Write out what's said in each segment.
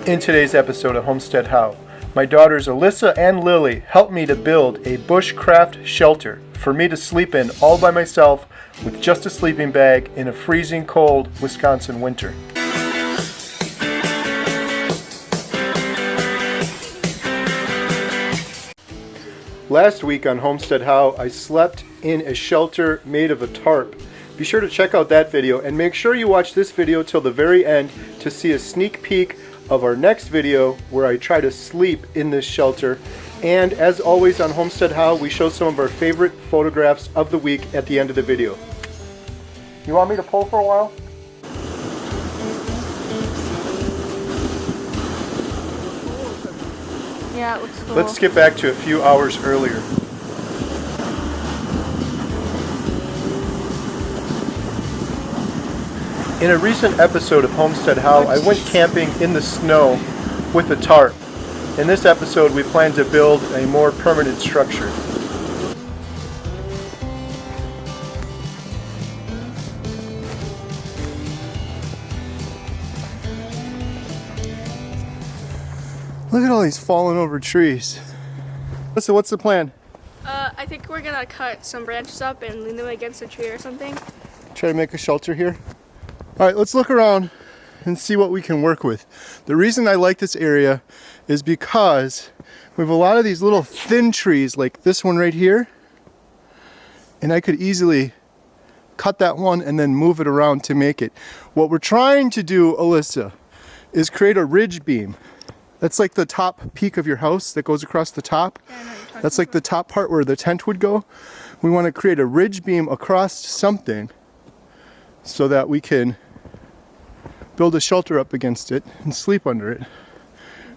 In today's episode of Homesteadhow, my daughters Alyssa and Lily helped me to build a Bushcraft shelter for me to sleep in all by myself with just a sleeping bag in a freezing cold Wisconsin winter. Last week on Homesteadhow, I slept in a shelter made of a tarp. Be sure to check out that video and make sure you watch this video till the very end to see a sneak peek of our next video where I try to sleep in this shelter. And as always on Homesteadhow, we show some of our favorite photographs of the week at the end of the video. You want me to pull for a while? Yeah, it looks cool. Let's get back to a few hours earlier. In a recent episode of Homesteadhow, I went camping in the snow with a tarp. In this episode, we plan to build a more permanent structure. Look at all these fallen over trees. So what's the plan? I think we're gonna cut some branches up and lean them against a tree or something. Try to make a shelter here. All right, let's look around and see what we can work with. The reason I like this area is because we have a lot of these little thin trees like this one right here. And I could easily cut that one and then move it around to make it. What we're trying to do, Alyssa, is create a ridge beam. That's like the top peak of your house that goes across the top. That's like the top part where the tent would go. We want to create a ridge beam across something so that we can build a shelter up against it and sleep under it.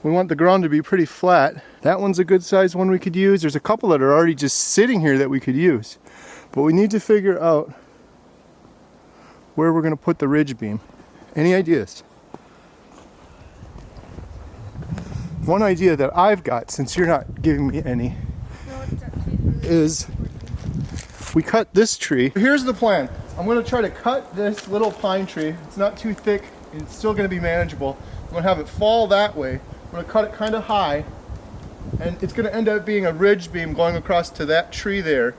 We want the ground to be pretty flat. That one's a good size one we could use. There's a couple that are already just sitting here that we could use. But we need to figure out where we're going to put the ridge beam. Any ideas? One idea that I've got, since you're not giving me any, is we cut this tree. Here's the plan. I'm going to try to cut this little pine tree. It's not too thick. It's still going to be manageable. I'm going to have it fall that way. I'm going to cut it kind of high. And it's going to end up being a ridge beam going across to that tree there.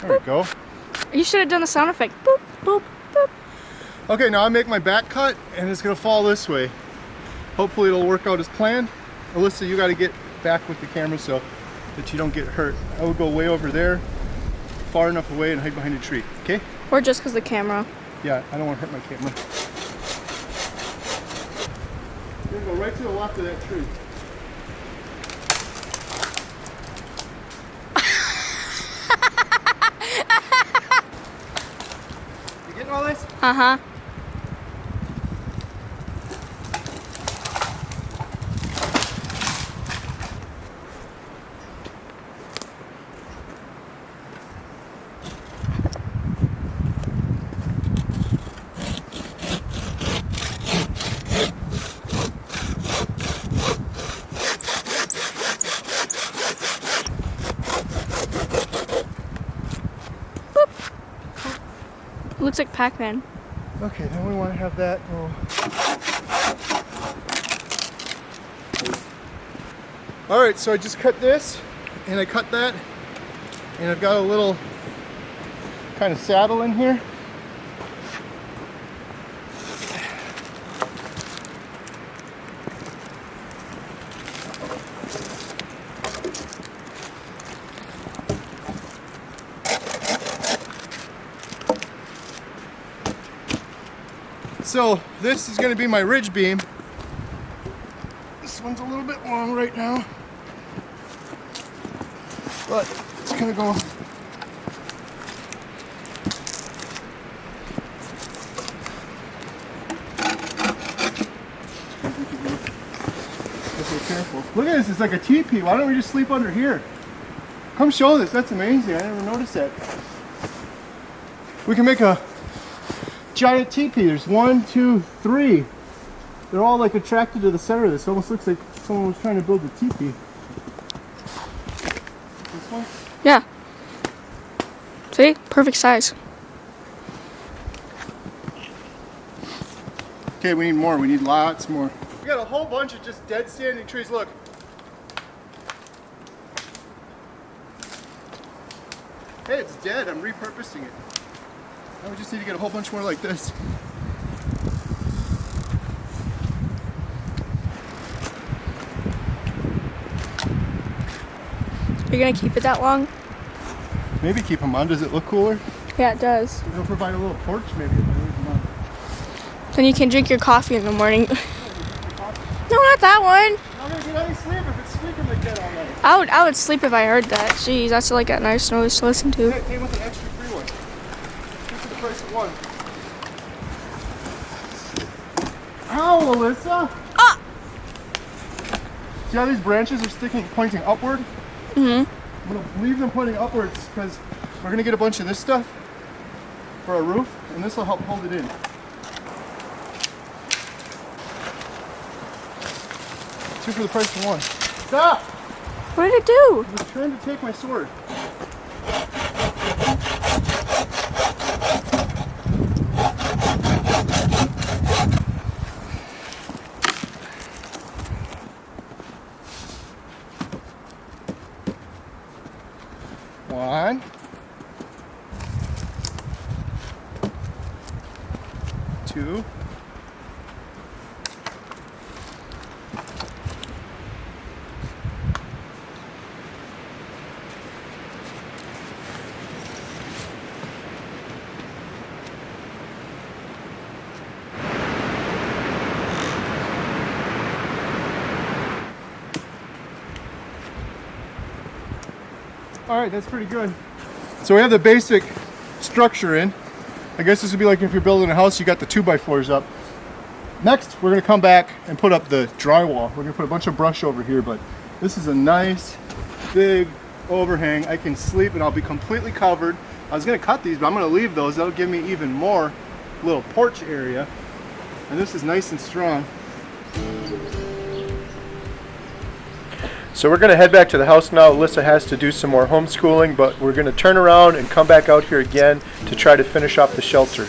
There we go. You should have done the sound effect. Boop, boop, boop. Okay, now I make my back cut and it's gonna fall this way. Hopefully it'll work out as planned. Alyssa, you gotta get back with the camera so that you don't get hurt. I would go way over there, far enough away and hide behind a tree, okay? Or just because the camera. Yeah, I don't want to hurt my camera. You're gonna go right to the left of that tree. You getting all this? Uh-huh. Looks like Pac-Man. Okay, then we want to have that little... Alright, so I just cut this, and I cut that, and I've got a little kind of saddle in here. So this is going to be my ridge beam. This one's a little bit long right now, but it's going to go careful. Look at this, it's like a teepee. Why don't we just sleep under here? Come show this, that's amazing. I never noticed that. We can make a giant teepee. There's 1, 2, 3. They're all like attracted to the center of this. It almost looks like someone was trying to build a teepee. This one? Yeah. See? Perfect size. Okay, we need more. We need lots more. We got a whole bunch of just dead standing trees. Look. Hey, it's dead. I'm repurposing it. Now we just need to get a whole bunch more like this. You're gonna keep it that long? Maybe keep them on. Does it look cooler? Yeah, it does. It'll provide a little porch maybe if I leave them on. Then you can drink your coffee in the morning. No, not that one. I'm not gonna get any sleep if it's squeaking like that all night. I would sleep if I heard that. Jeez, that's like a nice noise to listen to. Yeah, it came with an extra free one. This is the price of one. Ow, Alyssa! Ah! See how these branches are pointing upward? Mm-hmm. I'm gonna leave them pointing upwards because we're gonna get a bunch of this stuff for our roof, and this will help hold it in. Two for the price of one. Stop! What did it do? It was trying to take my sword. One. Two. All right, that's pretty good. So we have the basic structure in. I guess this would be like if you're building a house, you got the 2x4s up. Next, we're gonna come back and put up the drywall. We're gonna put a bunch of brush over here, but this is a nice, big overhang. I can sleep and I'll be completely covered. I was gonna cut these, but I'm gonna leave those. That'll give me even more little porch area. And this is nice and strong. So we're going to head back to the house now. Alyssa has to do some more homeschooling, but we're going to turn around and come back out here again to try to finish off the shelter.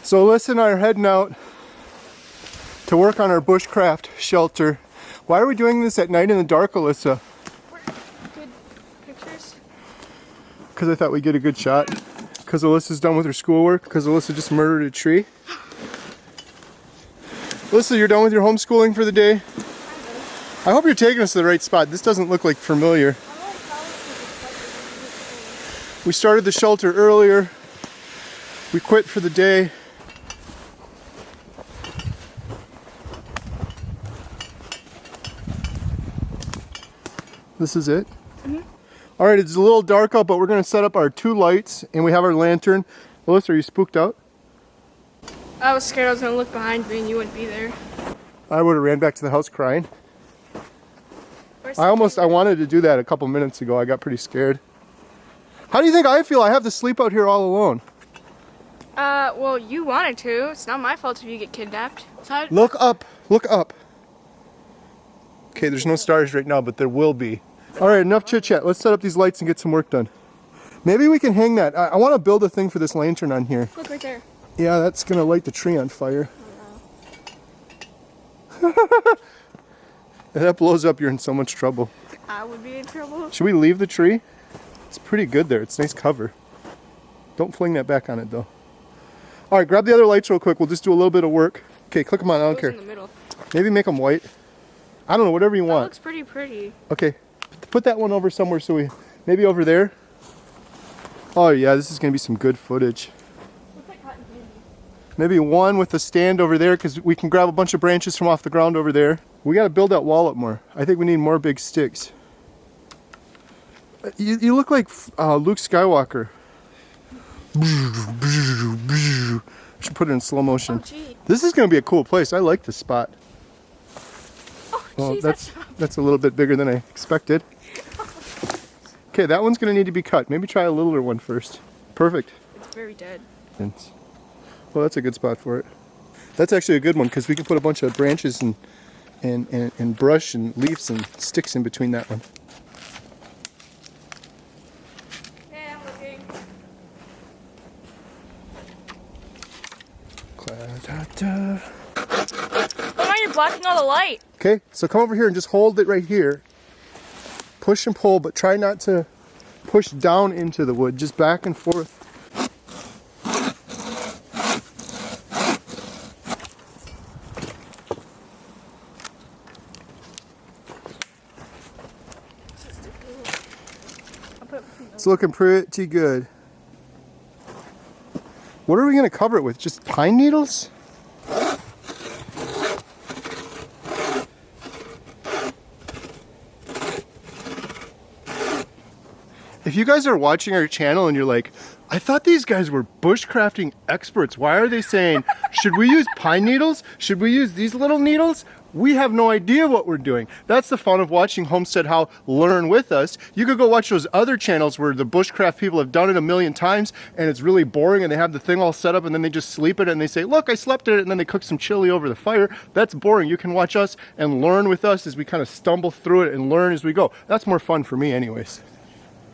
So Alyssa and I are heading out to work on our bushcraft shelter. Why are we doing this at night in the dark, Alyssa? Good pictures. Because I thought we'd get a good shot. Because Alyssa's done with her schoolwork. Because Alyssa just murdered a tree. Alyssa, you're done with your homeschooling for the day? I hope you're taking us to the right spot. This doesn't look like familiar. We started the shelter earlier. We quit for the day. This is it? Mm-hmm. All right, it's a little dark out, but we're going to set up our 2 lights, and we have our lantern. Alyssa, are you spooked out? I was scared I was going to look behind me and you wouldn't be there. I would have ran back to the house crying. I wanted to do that a couple minutes ago. I got pretty scared. How do you think I feel? I have to sleep out here all alone. Well, you wanted to. It's not my fault if you get kidnapped. Look up. Look up. Okay, there's no stars right now, but there will be. All right, enough chit-chat. Let's set up these lights and get some work done. Maybe we can hang that. I want to build a thing for this lantern on here. Look right there. Yeah, that's going to light the tree on fire. Oh, no. If that blows up, you're in so much trouble. I would be in trouble. Should we leave the tree? It's pretty good there. It's nice cover. Don't fling that back on it, though. All right, grab the other lights real quick. We'll just do a little bit of work. Okay, click them on. I don't care. In the middle. Maybe make them white. I don't know, whatever you want. That looks pretty. Okay, put that one over somewhere so we, maybe over there. Oh yeah, this is gonna be some good footage. Looks like cotton candy. Maybe one with a stand over there because we can grab a bunch of branches from off the ground over there. We got to build that wall up more. I think we need more big sticks. You look like Luke Skywalker. Should put it in slow motion. Oh, gee. This is going to be a cool place. I like this spot. Oh, Well, geez, that's a little bit bigger than I expected. Okay, that one's going to need to be cut. Maybe try a littler one first. Perfect. It's very dead. Well, that's a good spot for it. That's actually a good one because we can put a bunch of branches and brush and leaves and sticks in between that one. Yeah, I'm looking. Oh, now you're blocking all the light. Okay, so come over here and just hold it right here. Push and pull, but try not to push down into the wood, just back and forth. It's looking pretty good. What are we going to cover it with? Just pine needles? If you guys are watching our channel and you're like, I thought these guys were bushcrafting experts. Why are they saying, should we use pine needles? Should we use these little needles? We have no idea what we're doing. That's the fun of watching Homesteadhow learn with us. You could go watch those other channels where the bushcraft people have done it a million times and it's really boring and they have the thing all set up and then they just sleep in it and they say, look, I slept in it, and then they cook some chili over the fire. That's boring. You can watch us and learn with us as we kind of stumble through it and learn as we go. That's more fun for me anyways.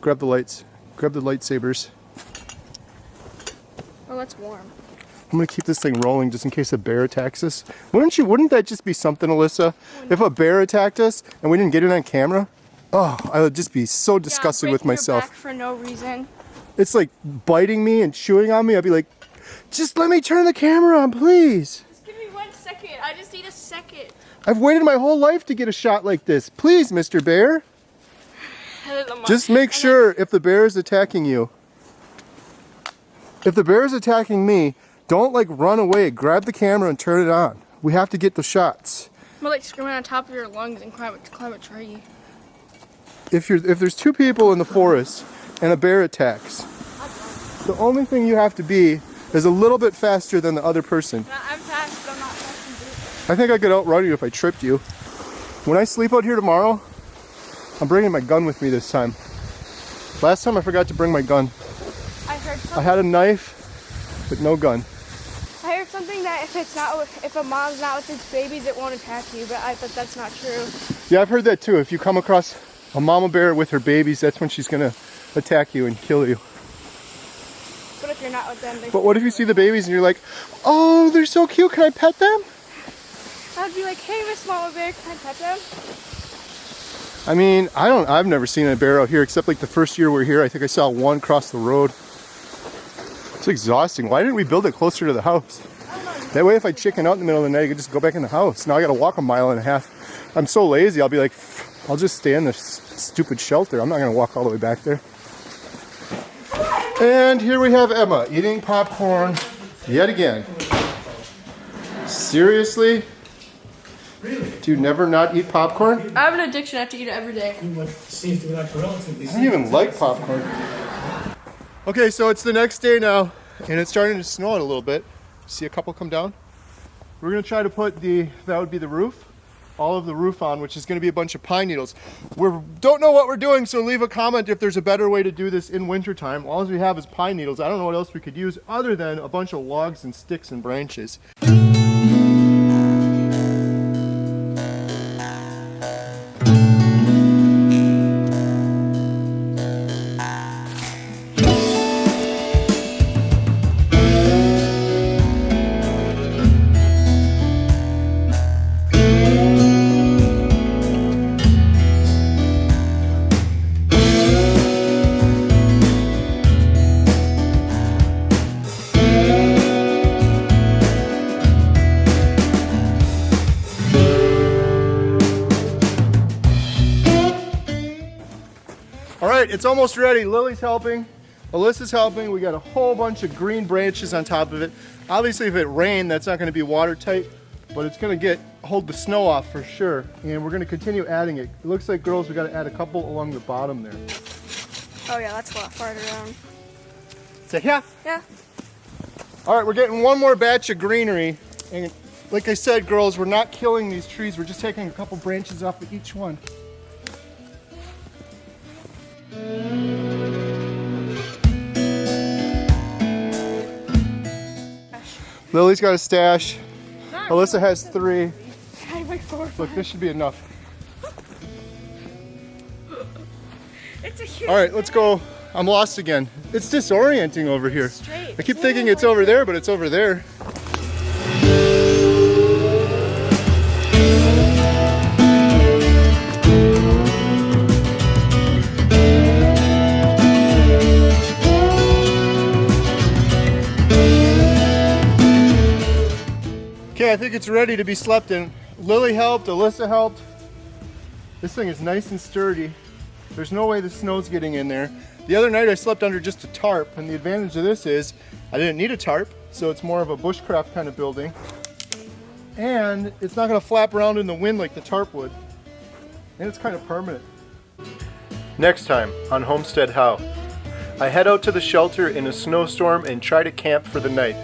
Grab the lights. Grab the lightsabers. Oh, that's warm. I'm gonna keep this thing rolling just in case a bear attacks us. Wouldn't that just be something, Alyssa? If a bear attacked us and we didn't get it on camera? Oh, I would just be so disgusted with myself. Back for no reason. It's like biting me and chewing on me. I'd be like, just let me turn the camera on, please. Just give me 1 second. I just need a second. I've waited my whole life to get a shot like this. Please, Mr. Bear. Just make sure if the bear is attacking you. If the bear is attacking me, don't like run away. Grab the camera and turn it on. We have to get the shots. More like screaming on top of your lungs and climb a tree. If there's two people in the forest and a bear attacks, the only thing you have to be is a little bit faster than the other person. I'm fast, but I'm not fast. I think I could outrun you if I tripped you. When I sleep out here tomorrow, I'm bringing my gun with me this time. Last time I forgot to bring my gun. I heard something. I had a knife, but no gun. I heard something that if a mom's not with its babies, it won't attack you, but that's not true. Yeah, I've heard that too. If you come across a mama bear with her babies, that's when she's gonna attack you and kill you. But if you're not with them, But what if you see the babies and you're like, oh, they're so cute, can I pet them? I'd be like, hey, Miss Mama Bear, can I pet them? I mean, I've never seen a bear out here except like the first year we were here. I think I saw one cross the road. It's exhausting. Why didn't we build it closer to the house? That way if I chicken out in the middle of the night, I could just go back in the house. Now I gotta walk 1.5 miles. I'm so lazy, I'll be like, I'll just stay in this stupid shelter. I'm not gonna walk all the way back there. And here we have Emma eating popcorn yet again. Seriously? Really? Do you never not eat popcorn? I have an addiction. I have to eat it every day. What seems to be like relatively. I don't even like popcorn. Okay, so it's the next day now, and it's starting to snow out a little bit. See a couple come down? We're gonna try to put that would be the roof, all of the roof on, which is gonna be a bunch of pine needles. We don't know what we're doing, so leave a comment if there's a better way to do this in wintertime. All we have is pine needles. I don't know what else we could use other than a bunch of logs and sticks and branches. All right, it's almost ready. Lily's helping. Alyssa's helping. We got a whole bunch of green branches on top of it. Obviously, if it rained, that's not going to be watertight, but it's going to hold the snow off for sure. And we're going to continue adding it. It looks like, girls, we got to add a couple along the bottom there. Oh yeah, that's a lot farther down. Say yeah. Yeah. All right, we're getting one more batch of greenery. And like I said, girls, we're not killing these trees. We're just taking a couple branches off of each one. Lily's got a stash. Alyssa has 3. I have like 4 or 5. Look, this should be enough. It's a huge. All right, let's go. I'm lost again. It's disorienting over here. Straight. I keep thinking it's over there, but it's over there. Okay, I think it's ready to be slept in. Lily helped, Alyssa helped. This thing is nice and sturdy. There's no way the snow's getting in there. The other night I slept under just a tarp, and the advantage of this is I didn't need a tarp, so it's more of a bushcraft kind of building. And it's not gonna flap around in the wind like the tarp would. And it's kind of permanent. Next time on Homesteadhow, I head out to the shelter in a snowstorm and try to camp for the night.